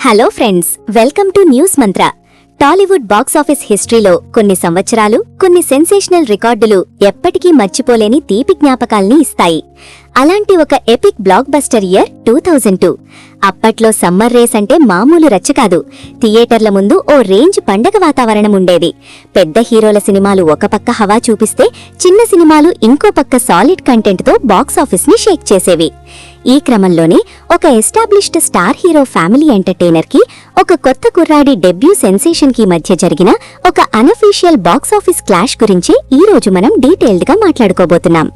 Hello friends, welcome to news Mantra. Tollywood box office హిస్టరీలో కొన్ని సంవత్సరాలు, కొన్ని సెన్సేషనల్ రికార్డులు ఎప్పటికీ మర్చిపోలేని తీపి జ్ఞాపకాల్ని ఇస్తాయి. అలాంటి ఒక ఎపిక్ బ్లాక్ బస్టర్ ఇయర్ 2002. అప్పట్లో సమ్మర్ రేస్ అంటే మామూలు రచ్చ కాదు. థియేటర్ల ముందు ఓ రేంజ్ పండగ వాతావరణం ఉండేది. పెద్ద హీరోల సినిమాలు ఒక పక్క హవా చూపిస్తే, చిన్న సినిమాలు ఇంకో పక్క సాలిడ్ కంటెంట్తో బాక్స్ ఆఫీస్ని షేక్ చేసేవి. ఈ క్రమంలోనే ఒక established star hero family entertainer కి, ఒక కొత్త కుర్రాడి డెబ్యూ సెన్సేషన్ కి మధ్య జరిగిన ఒక అనఫీషియల్ బాక్స్ ఆఫీస్ క్లాష్ గురించి ఈ రోజు మనం డీటెయిల్డ్ గా మాట్లాడుకోబోతున్నాం.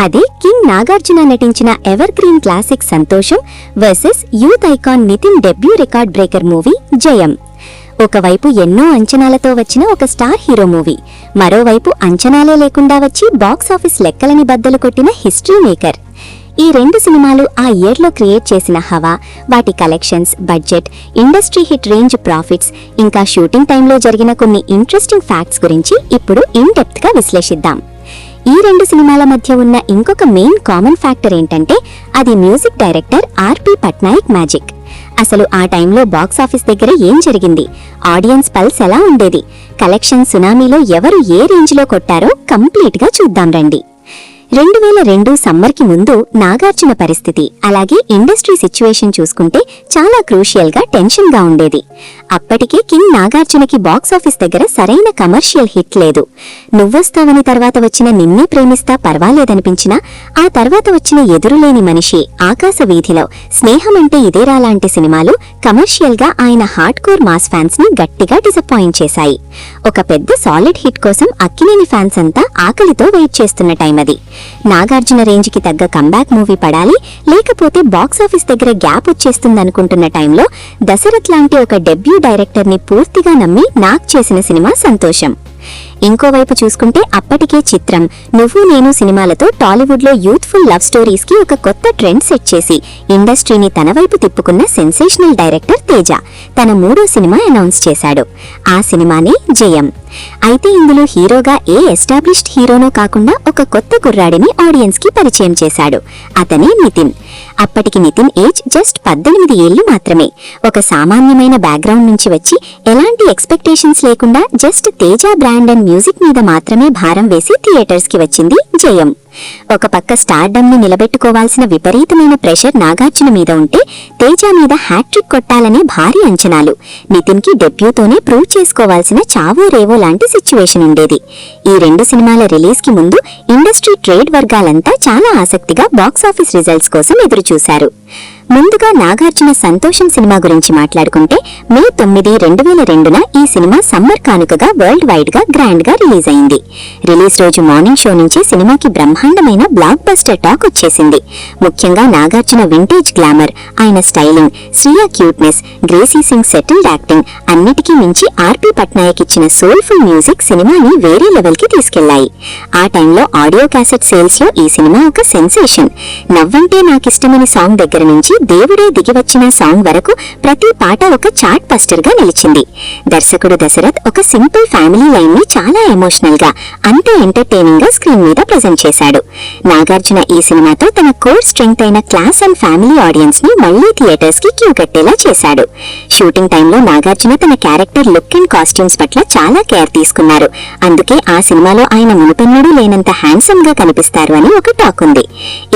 అదే కింగ్ నాగార్జున నటించిన evergreen classic Santosham versus youth icon Nithin debut record breaker movie Jayam. ఒకవైపు ఎన్నో అంచనాలతో వచ్చిన ఒక స్టార్ హీరో మూవీ, మరోవైపు అంచనాలే లేకుండా వచ్చి బాక్స్ ఆఫీస్ లెక్కలని బద్దలు కొట్టిన హిస్టరీ మేకర్. ఈ రెండు సినిమాలు ఆ ఇయర్లో క్రియేట్ చేసిన హవా, వాటి collections, budget, industry hit range, profits, ఇంకా షూటింగ్ టైంలో జరిగిన కొన్ని ఇంట్రెస్టింగ్ ఫ్యాక్ట్స్ గురించి ఇప్పుడు ఇన్ డెప్త్ గా విశ్లేషిద్దాం. ఈ రెండు సినిమాల మధ్య ఉన్న ఇంకొక మెయిన్ కామన్ ఫ్యాక్టర్ ఏంటంటే, అది మ్యూజిక్ డైరెక్టర్ ఆర్పి పట్నాయక్ మ్యాజిక్. అసలు ఆ టైంలో బాక్స్ ఆఫీస్ దగ్గర ఏం జరిగింది, ఆడియన్స్ పల్స్ ఎలా ఉండేది, కలెక్షన్ సునామీలో ఎవరు ఏ రేంజ్లో కొట్టారో కంప్లీట్ గా చూద్దాం రండి. 2002 సమ్మర్ కి ముందు నాగార్జున పరిస్థితి, అలాగే ఇండస్ట్రీ సిచ్యువేషన్ చూసుకుంటే చాలా క్రూషియల్ గా, టెన్షన్ గా ఉండేది. అప్పటికే కింగ్ నాగార్జునకి బాక్స్ ఆఫీస్ దగ్గర సరైన కమర్షియల్ హిట్ లేదు. నువ్వొస్తావని తర్వాత వచ్చిన నిన్నే ప్రేమిస్తా పర్వాలేదనిపించినా, ఆ తర్వాత వచ్చిన ఎదురులేని మనిషి, ఆకాశ వీధిలో, స్నేహం అంటే ఇదేరా లాంటి సినిమాలు కమర్షియల్ గా ఆయన హార్డ్ కోర్ మాస్ ఫ్యాన్స్ ని గట్టిగా డిసప్పాయింట్ చేశాయి. ఒక పెద్ద సాలిడ్ హిట్ కోసం అక్కినేని ఫ్యాన్స్ అంతా ఆకలితో వెయిట్ చేస్తున్న టైం అది. నాగార్జున రేంజ్ కి తగ్గ కంబ్యాక్ మూవీ పడాలి, లేకపోతే బాక్స్ ఆఫీస్ దగ్గర గ్యాప్ వచ్చేస్తుందనుకుంటున్న టైంలో దశరథ్ లాంటి ఒక డెబ్యూ డైరెక్టర్ ని పూర్తిగా నమ్మి నాగ్ చేసిన సినిమా సంతోషం. ఇంకోవైపు చూసుకుంటే అప్పటికే చిత్రం, నువ్వు నేను సినిమాలతో టాలీవుడ్ లో యూత్ఫుల్ లవ్ స్టోరీస్ కి ఒక కొత్త ట్రెండ్ సెట్ చేసి ఇండస్ట్రీని తన వైపు తిప్పుకున్న సెన్సేషనల్ డైరెక్టర్ తేజ తన 3వ సినిమా అనౌన్స్ చేశాడు. ఆ సినిమానే జయం. అయితే ఇందులో హీరోగా ఏ ఎస్టాబ్లిష్డ్ హీరోనో కాకుండా ఒక కొత్త కుర్రాడిని ఆడియన్స్ కి పరిచయం చేశాడు. అతనే నితిన్. అప్పటికి నితిన్ ఏజ్ జస్ట్ 18 ఏళ్లు మాత్రమే. ఒక సామాన్యమైన బ్యాక్గ్రౌండ్ నుంచి వచ్చి ఎలాంటి ఎక్స్పెక్టేషన్స్ లేకుండా just Teja brand and music మీద మాత్రమే భారం వేసి థియేటర్స్ కి వచ్చింది జయం. ఒక పక్క స్టార్డమ్ ని నిలబెట్టుకోవాల్సిన విపరీతమైన ప్రెషర్ నాగార్జున మీద ఉంటే, తేజ మీద హ్యాట్రిక్ కొట్టాలనే భారీ అంచనాలు, నితిన్ కి డెబ్యూతోనే ప్రూవ్ చేసుకోవాల్సిన చావో రేవో లాంటి సిచ్యువేషన్ ఉండేది. ఈ రెండు సినిమాల రిలీజ్ కి ముందు ఇండస్ట్రీ ట్రేడ్ వర్గాలంతా చాలా ఆసక్తిగా బాక్స్ ఆఫీస్ రిజల్ట్స్ కోసం ఎదురుచూశారు. ముందుగా నాగార్జున సంతోషం సినిమా గురించి మాట్లాడుకుంటే, మే 9, 2002న ఈ సినిమా సమ్మర్ కానుకగా వరల్డ్ వైడ్ గా గ్రాండ్ గా రిలీజ్ అయింది. రిలీజ్ రోజు మార్నింగ్ షో నుంచి సినిమాకి బ్రహ్మాండమైన బ్లాక్ బస్టర్ టాక్ వచ్చేసింది. ముఖ్యంగా నాగార్జున వింటేజ్ గ్లామర్, ఆయన styling, Shriya cuteness, Gracie Singh settled acting, అన్నిటికీ మించి ఆర్పి పట్నాయక్ ఇచ్చిన సోల్ఫుల్ మ్యూజిక్ సినిమాని వేరే లెవెల్ కి తీసుకెళ్లాయి. ఆ టైంలో ఆడియో క్యాసెట్ సేల్స్ లో ఈ సినిమా ఒక సెన్సేషన్. నవ్వంటే నాకిష్టమని సాంగ్ దగ్గర నుంచి దేవుడే దిగివచ్చిన సాంగ్ వరకు ప్రతి పాట ఒక చార్ట్ బస్టర్ గా నిలిచింది. దర్శకుడు దశరథ్ ఒక సింపుల్ ఫ్యామిలీ లైన్ ని చాలా ఎమోషనల్ గా, అంతే ఎంటర్టైనింగ్ గా స్క్రీన్ మీద ప్రెజెంట్ చేశాడు. నాగార్జున ఈ సినిమాతో తన కోర్ స్ట్రెంగ్త్ అయిన క్లాస్ అండ్ ఫ్యామిలీ ఆడియన్స్ ని మళ్లీ థియేటర్స్ కి క్యూ కట్టేలా చేశాడు. షూటింగ్ టైంలో నాగార్జున తన క్యారెక్టర్ లుక్ అండ్ కాస్ట్యూమ్స్ పట్ల చాలా కేర్ తీసుకున్నారు. అందుకే ఆ సినిమాలో ఆయన మునుపెన్నడూ లేనంత హ్యాండ్సమ్ గా కనిపిస్తారు అని ఒక టాక్ ఉంది.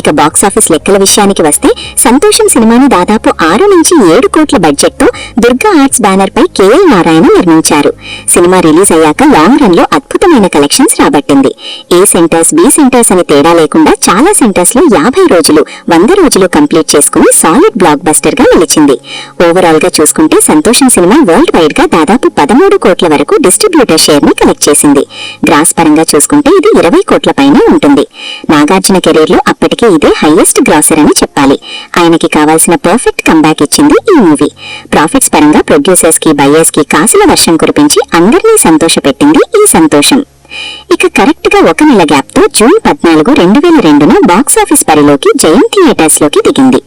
ఇక బాక్స్ ఆఫీస్ లెక్కల విషయానికి వస్తే, సంతోషం సినిమాను దాదాపు 6 నుంచి 7 కోట్ల బడ్జెట్ తో దుర్గా ఆర్ట్స్ బ్యానర్ పై కేఎల్ నారాయణ నిర్మించారు. సినిమా రిలీజ్ అయ్యాక లాంగ్ రన్ లో అద్భుతమైన కలెక్షన్స్ రాబట్టింది. ఏ సెంటర్స్, బి సెంటర్స్ అని తేడా లేకుండా చాలా సెంటర్స్ లో 50 రోజులు, 100 రోజులు కంప్లీట్ చేసుకుని సాలిడ్ బ్లాక్ బస్టర్ గా నిలిచింది. ఓవరాల్ గా చూసుకుంటే సంతోషం సినిమా వరల్డ్ వైడ్ గా దాదాపు 13 కోట్ల వరకు డిస్ట్రిబ్యూటర్ షేర్ ని కలెక్ట్ చేసింది. గ్రాస్ పరంగా చూసుకుంటే ఇది 20 కోట్ల పైన ఉంటుంది. నాగార్జున కెరీర్ లో అప్పటికే ఇదే హైయెస్ట్ గ్రాసర్ అని చెప్పాలి. ఆయనకి కావాల్సిన పర్ఫెక్ట్ కంబ్యాక్ ఇచ్చింది ఈ మూవీ. ప్రాఫిట్స్ పరంగా ప్రొడ్యూసర్స్ కి, బయ్యర్స్ కి కాసుల వర్షం కురిపించి అందరినీ సంతోషపెట్టింది ఈ సంతోషం. ఇక కరెక్ట్ గా ఒక నెల గ్యాప్ తో జూన్ 14, 2002న బాక్స్ ఆఫీస్ పరిలోకి జయం థియేటర్స్ లోకి దిగింది.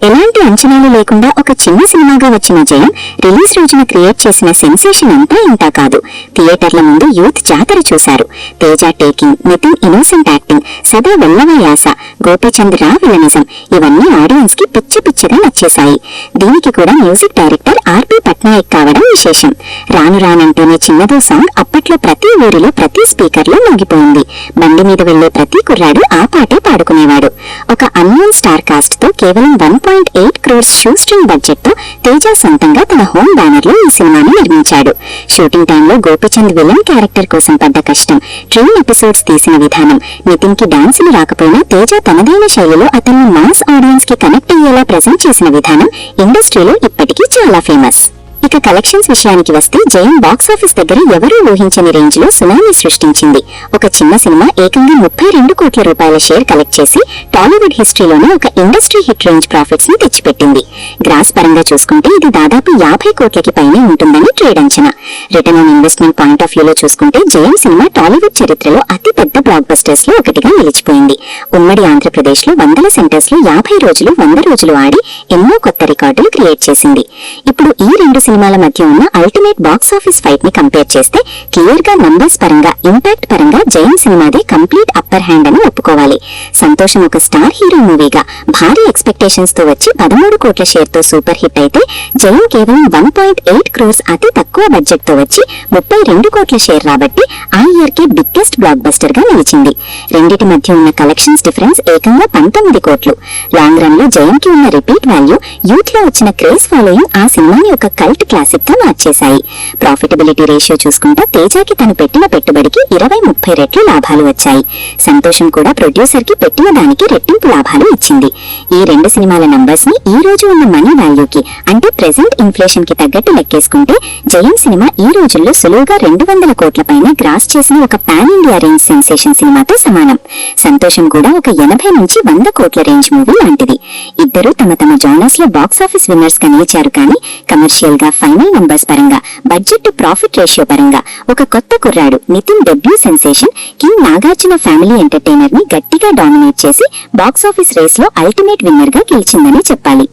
ఎలాంటి అంచనాలు లేకుండా ఒక చిన్న సినిమాగా వచ్చిన జయం రిలీజ్ రోజున క్రియేట్ చేసిన సెన్సేషన్ అంతా ఇంతా కాదు. థియేటర్ల ముందు యూత్ జాతర చూశారు. Teja taking, Nithin innocent acting, Sadha వెల్లవ యాస, గోపీచంద్ రా విలనిజం ఇవన్నీ ఆడియన్స్ కి పిచ్చి పిచ్చిగా నచ్చేశాయి. దీనికి కూడా మ్యూజిక్ డైరెక్టర్ ఆర్పి పట్నాయక్ కావడం విశేషం. రాను రానంటూనే చిన్నదో సాంగ్ అప్పట్లో ప్రతి ఊరిలో ప్రతి స్పీకర్ లో మోగిపోయింది. బండి మీద వెళ్లే ప్రతి కుర్రాడు ఆ పాటే పాడుకునేవాడు. ఒక అన్నోన్ స్టార్ కాస్ట్ తో కేవలం 1.8 crores షూ స్ట్రింగ్ బడ్జెట్ తో తేజ సొంతంగా తన హోమ్ బ్యానర్ లో ఈ సినిమాని నిర్మించాడు. షూటింగ్ టైంలో గోపీచంద్ విలన్ క్యారెక్టర్ కోసం పడ్డ కష్టం, ట్రైన్ ఎపిసోడ్స్ తీసిన విధానం, నితిన్ కి డాన్సులు రాకపోయినా తేజ తనదైన శైలిలో అతన్ని మాస్ ఆడియన్స్ కి కనెక్ట్ అయ్యేలా ప్రెజెంట్ చేసిన విధానం ఇండస్ట్రీలో ఇప్పటికీ చాలా ఫేమస్. ఇక కలెక్షన్స్ విషయానికి వస్తే జయం బాక్స్ ఆఫీస్ దగ్గర ఎవరూ ఊహించని రేంజ్ లో సునామీ సృష్టించింది. ఒక చిన్న సినిమా ఏకంగా 32 కోట్ల రూపాయల షేర్ కలెక్ట్ చేసి టాలీవుడ్ హిస్టరీలోనే ఒక ఇండస్ట్రీ హిట్ రేంజ్ ప్రాఫిట్స్ ని తెచ్చిపెట్టింది. గ్రాస్ పరంగా చూసుకుంటే ఇది దాదాపు 50 కోట్లకి పైనే ఉంటుందని ట్రేడ్ అంచనా. Return on investment point of వ్యూలో చూసుకుంటే జయం సినిమా టాలీవుడ్ చరిత్రలో అతి పెద్ద బ్లాక్ బస్టర్స్ లో ఒకటిగా నిలిచిపోయింది. ఉమ్మడి ఆంధ్రప్రదేశ్ లో 100 సెంటర్స్ లో 50 రోజులు 100 రోజులు ఆడి ఎన్నో కొత్త రికార్డులు క్రియేట్ చేసింది. ఇప్పుడు ఈ రెండు సినిమాల మధ్య ఉన్న అల్టిమేట్ బాక్స్ ఆఫీస్ ఫైట్ ని కంపేర్ చేస్తే క్లియర్ గా నంబర్స్ పరంగా, ఇంపాక్ట్ పరంగా జయం సినిమాదే కంప్లీట్ అప్పర్ హ్యాండ్ అని ఒప్పుకోవాలి. సంతోషం ఒక స్టార్ హీరో మూవీగా భారీ ఎక్స్పెక్టేషన్స్ తో వచ్చి 13 కోట్ల షేర్ తో సూపర్ హిట్ అయితే, జయం కేవలం 1.8 crores అతి తక్కువ బడ్జెట్ తో వచ్చి 32 కోట్ల షేర్ రాబట్టి ఆ ఇయర్ కి బిగ్గెస్ట్ బ్లాక్ బస్టర్ గా నిలిచింది. రెండిటి మధ్య ఉన్న కలెక్షన్స్ డిఫరెన్స్ ఏకంగా 19 కోట్లు. లాంగ్ రన్ లో జయం కి ఉన్న రిపీట్ వాల్యూ, యూత్ లో వచ్చిన క్రేజ్ ఫాలోయింగ్ ఆ సినిమాని ఒక కల్ట్ క్లాసిక్ గా మార్చేశాయి. ప్రాఫిటబిలిటీ రేషియో చూసుకుంటే తేజకి తను పెట్టిన పెట్టుబడికి 20-30 రెట్లు లాభాలు వచ్చాయి. సంతోషం కూడా ప్రొడ్యూసర్ కి పెట్టిన దానికి రెట్టింపు లాభాలు ఇచ్చింది. ఈ రెండు సినిమాల నంబర్స్ ని ఈ రోజు ఉన్న మనీ వాల్యూకి, అంటే ప్రెసెంట్ ఇన్ఫ్లేషన్ కి తగ్గట్టు లెక్కేసుకుంటే జయం సినిమా ఈ రోజుల్లో సులువుగా 200 కోట్ల పైన గ్రాస్ చేసిన ఒక పాన్ ఇండియా రేంజ్ సెన్సేషన్ సినిమాతో సమానం. సంతోషం కూడా ఒక 80 నుంచి 100 కోట్ల రేంజ్ మూవీ లాంటిది. ఇద్దరు తమ తమ జానర్స్ లో బాక్స్ ఆఫీస్ విన్నర్స్ గా నిలిచారు. కానీ కమర్షియల్ గా, ఫైనల్ నంబర్స్ పరంగా, బడ్జెట్ టు ప్రాఫిట్ రేషియో పరంగా ఒక కొత్త కుర్రాడు Nithin debut sensation king Nagarjuna family entertainer ని గట్టిగా డామినేట్ చేసి బాక్స్ ఆఫీస్ రేస్ లో అల్టిమేట్ విన్నర్ గా గెలిచిందని చెప్పాలి.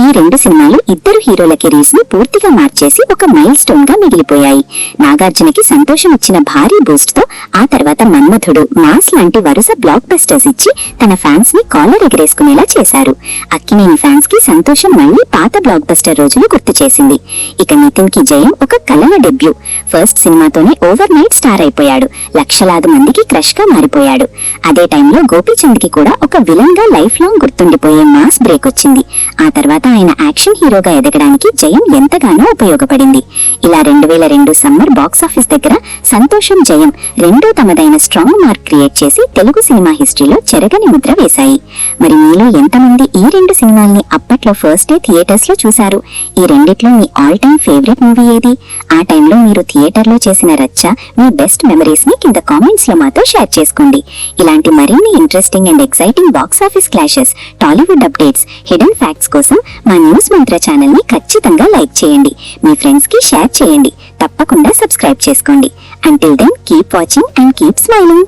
ఈ రెండు సినిమాలు ఇద్దరు హీరోల కెరీర్స్ ని పూర్తిగా మార్చేసి ఒక మైల్ స్టోన్ గా మిగిలిపోయాయి. నాగార్జునకి సంతోషం ఇచ్చిన భారీ బూస్ట్ తో ఆ తర్వాత మన్మథుడు, మాస్ లాంటి వరుస బ్లాక్ బస్టర్స్ ఇచ్చి తన ఫ్యాన్స్ ని కాలర్ ఎగరేసుకునేలా చేశారు. అక్కినేని ఫ్యాన్స్ కి సంతోషం మళ్లీ పాత బ్లాక్ బస్టర్ రోజులు గుర్తు చేసింది. ఇక నితిన్ కి జయం ఒక కలల డెబ్యూ. ఫస్ట్ సినిమాతోనే ఓవర్ నైట్ స్టార్ అయిపోయాడు. లక్షలాది మందికి క్రష్ గా మారిపోయాడు. అదే టైంలో గోపీచంద్ కి కూడా ఒక విలన్ గా లైఫ్ లాంగ్ గుర్తుండిపోయే మాస్ బ్రేక్ వచ్చింది. ఆ తర్వాత ఆయన యాక్షన్ హీరోగా ఎదగడానికి జయం ఎంతగానో ఉపయోగపడింది. ఇలా 2002 సమ్మర్ బాక్స్ ఆఫీస్ దగ్గర సంతోషం, జయం రెండూ తమదైన స్ట్రాంగ్ మార్క్ క్రియేట్ చేసి తెలుగు సినిమా హిస్టరీలో చెరగని ముద్ర వేశాయి. మరి మీలో ఎంతమంది ఈ రెండు సినిమాల్ని అప్పట్లో ఫస్ట్ డే థియేటర్స్ లో చూశారు? ఈ రెండిట్లో me all time favourite movie ఏది? ఆ టైంలో మీరు థియేటర్ లో చేసిన రచ్చ, మీ బెస్ట్ మెమరీస్ ని కింద కామెంట్స్ లో మాతో షేర్ చేసుకోండి. ఇలాంటి మరిన్ని interesting and exciting box office clashes, Tollywood updates, hidden facts కోసం మా న్యూస్ మంత్ర ఛానల్ ని ఖచ్చితంగా లైక్ చేయండి, మీ ఫ్రెండ్స్ కి షేర్ చేయండి, తప్పకుండా సబ్స్క్రైబ్ చేసుకోండి. Until then, keep watching and keep smiling.